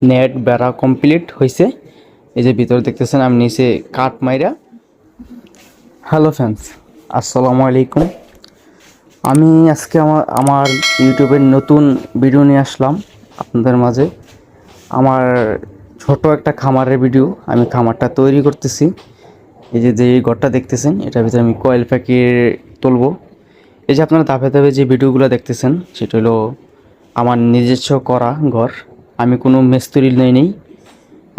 Net বেড়া complete হয়েছে। এই যে ভিতরে দেখতেছেন আমি নিচে কাঠ মাইরা। হ্যালো ফ্রেন্ডস, আসসালামু আলাইকুম। আমি আজকে আমার ইউটিউবের নতুন ভিডিও নিয়ে আসলাম আপনাদের মাঝে। আমার ছোট একটা খামারের ভিডিও। আমি খামারটা তৈরি করতেছি। এই যে ঘরটা দেখতেছেন, এটার ভিতরে আমি কয়েল পাখি তুলবো। এই যে আপনারা ধাপে ধাপে যে ভিডিওগুলো দেখতেছেন, সেটা হলো আমার নিজস্ব করা ঘর। আমি কোনো মিস্ত্রি নেই,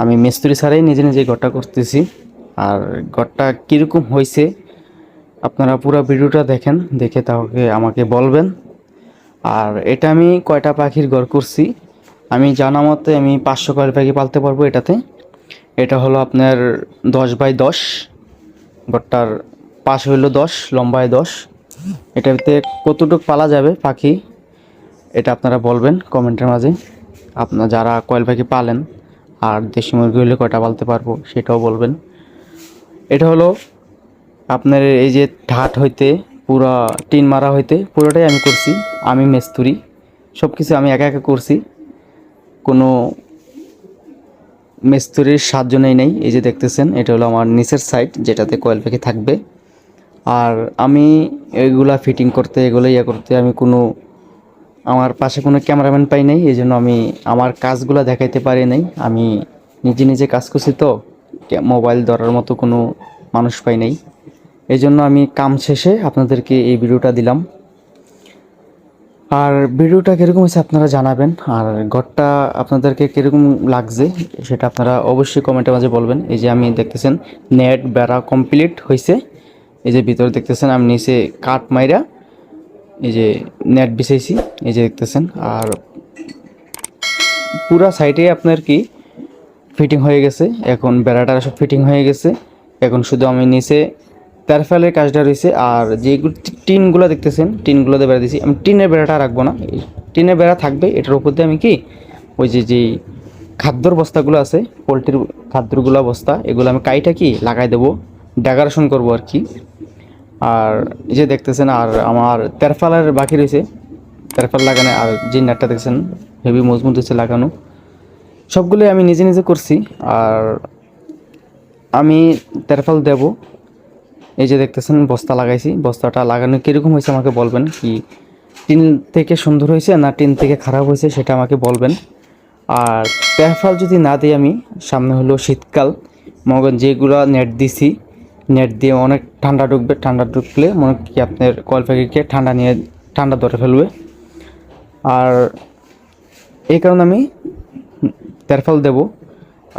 আমি মিস্ত্রি ছাড়াই নিজে নিজে ঘরটা করতেছি। আর ঘরটা কীরকম হয়েছে আপনারা পুরো ভিডিওটা দেখেন, দেখে তাহলে আমাকে বলবেন। আর এটা আমি কয়টা পাখির ঘর করছি, আমি জানা মতে আমি 500 কয়েল পাখি পালতে পারবো এটাতে। এটা হলো আপনার 10x10। ঘরটার পাশ হইলো 10, লম্বায় 10। এটাতে কতটুকু পালা যাবে পাখি এটা আপনারা বলবেন কমেন্টের মাঝে। আপনারা যারা কয়েল পাখি পালেন আর দেশি মুরগি হলে কয়টা পালতে পারবো সেটাও বলবেন। এটা হলো আপনার এই যে ঠাট হইতে পুরা টিন মারা হইতে পুরোটাই আমি করছি। আমি মিস্ত্রি, সব কিছু আমি একা একা করছি, কোনো মিস্ত্রির সাহায্য নেই। এই যে দেখতেছেন, এটা হলো আমার নিচের সাইড যেটাতে কয়েল পাখি থাকবে। আর আমি এগুলা ফিটিং করতে, এগুলো করতে আমি কোনো আমার পাশে কোনো ক্যামেরাম্যান পাই নাই, এই জন্য আমি আমার কাজগুলো দেখাইতে পারি নাই। আমি নিজে নিজে কাজ করছি, তো মোবাইল ধরার মতো কোনো মানুষ পাই নাই। এই জন্য আমি কাম শেষে আপনাদেরকে এই ভিডিওটা দিলাম। আর ভিডিওটা কীরকম হয়েছে আপনারা জানাবেন। আর ঘরটা আপনাদেরকে কীরকম লাগছে সেটা আপনারা অবশ্যই কমেন্টের মাঝে বলবেন। এই যে আমি দেখতেছেন নেট বেড়া কমপ্লিট হয়েছে। এই যে ভিতরে দেখতেছেন আমি নিচে কাঠ মাইরা এই যে নেট বিছাইছি, এই যে দেখতেছেন। আর পুরা সাইডে আপনার কি ফিটিং হয়ে গেছে, এখন বেড়াটা সব ফিটিং হয়ে গেছে। এখন শুধু আমি নিচে তারফালের কাজটা রয়েছে। আর যেগুলো টিনগুলো দেখতেছেন, টিনগুলোতে বেড়া দিয়েছি। আমি টিনের বেড়াটা রাখবো না, টিনের বেড়া থাকবে। এটার উপর দিয়ে আমি কি ওই যে খাদ্যর বস্তাগুলো আছে, পোলট্রির খাদ্যগুলো বস্তা, এগুলো আমি কাইটা কি লাগাই দেবো, ডেকোরেশন করবো আর কি। আর এই যে দেখতেছেন আর আমার তেরফালের বাকি রয়েছে, তেরফাল লাগানো। আর যে নেটটা দেখছেন হেভি মজবুত হচ্ছে লাগানো, সবগুলোই আমি নিজে নিজে করছি। আর আমি তেরফাল দেব। এই যে দেখতেছেন বস্তা লাগাইছি, বস্তাটা লাগানো কীরকম হয়েছে আমাকে বলবেন। কি টিন থেকে সুন্দর হয়েছে না টিন থেকে খারাপ হয়েছে সেটা আমাকে বলবেন। আর তেরফাল যদি না দিই, আমি সামনে হলো শীতকাল, মনে যেগুলো নেট দিছি, নেট দিয়ে অনেক ঠান্ডা ঢুকবে, ঠান্ডা ঢুকলে মনে কি আপনার কয়েল পাখিকে ঠান্ডা ধরে ফেলবে। আর এই কারণে আমি তেরফাল দেব,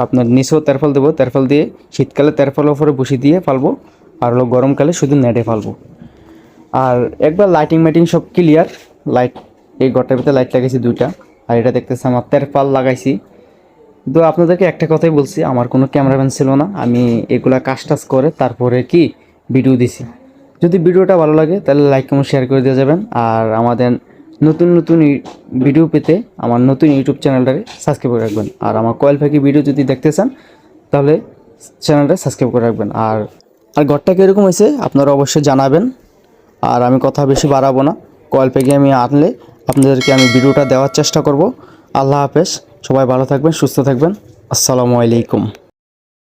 আপনার নিচেও তেরফাল দেবো। তেরফাল দিয়ে শীতকালে তেরফালের উপরে বসিয়ে দিয়ে ফালবো, আর হলো গরমকালে শুধু নেটে ফালবো। আর একবার লাইটিং মাইটিং সব ক্লিয়ার। লাইট এই ঘরটার ভিতরে লাইট লাগাইছি 2টা। আর এটা দেখতেছি আমার তেরফাল লাগাইছি। তো আপনাদেরকে একটা কথাই বলছি, আমার কোনো ক্যামেরাম্যান ছিল না, আমি এগুলা কাজ টাজ করে তারপরে কি ভিডিও দিছি। যদি ভিডিওটা ভালো লাগে তাহলে লাইক কমেন্ট শেয়ার করে দিয়ে যাবেন। আর আমাদের নতুন নতুন ভিডিও পেতে আমার নতুন ইউটিউব চ্যানেলটাকে সাবস্ক্রাইব করে রাখবেন। আর আমার কয়েল পাখি ভিডিও যদি দেখতে চান তাহলে চ্যানেলটা সাবস্ক্রাইব করে রাখবেন। আর ঘরটা কীরকম হয়েছে আপনারা অবশ্যই জানাবেন। আর আমি কথা বেশি বাড়াবো না, কয়েল পাখি আমি আনলে আপনাদেরকে আমি ভিডিওটা দেওয়ার চেষ্টা করব। আল্লাহ হাফেজ, সবাই ভালো থাকবেন, সুস্থ থাকবেন। আসসালামু আলাইকুম।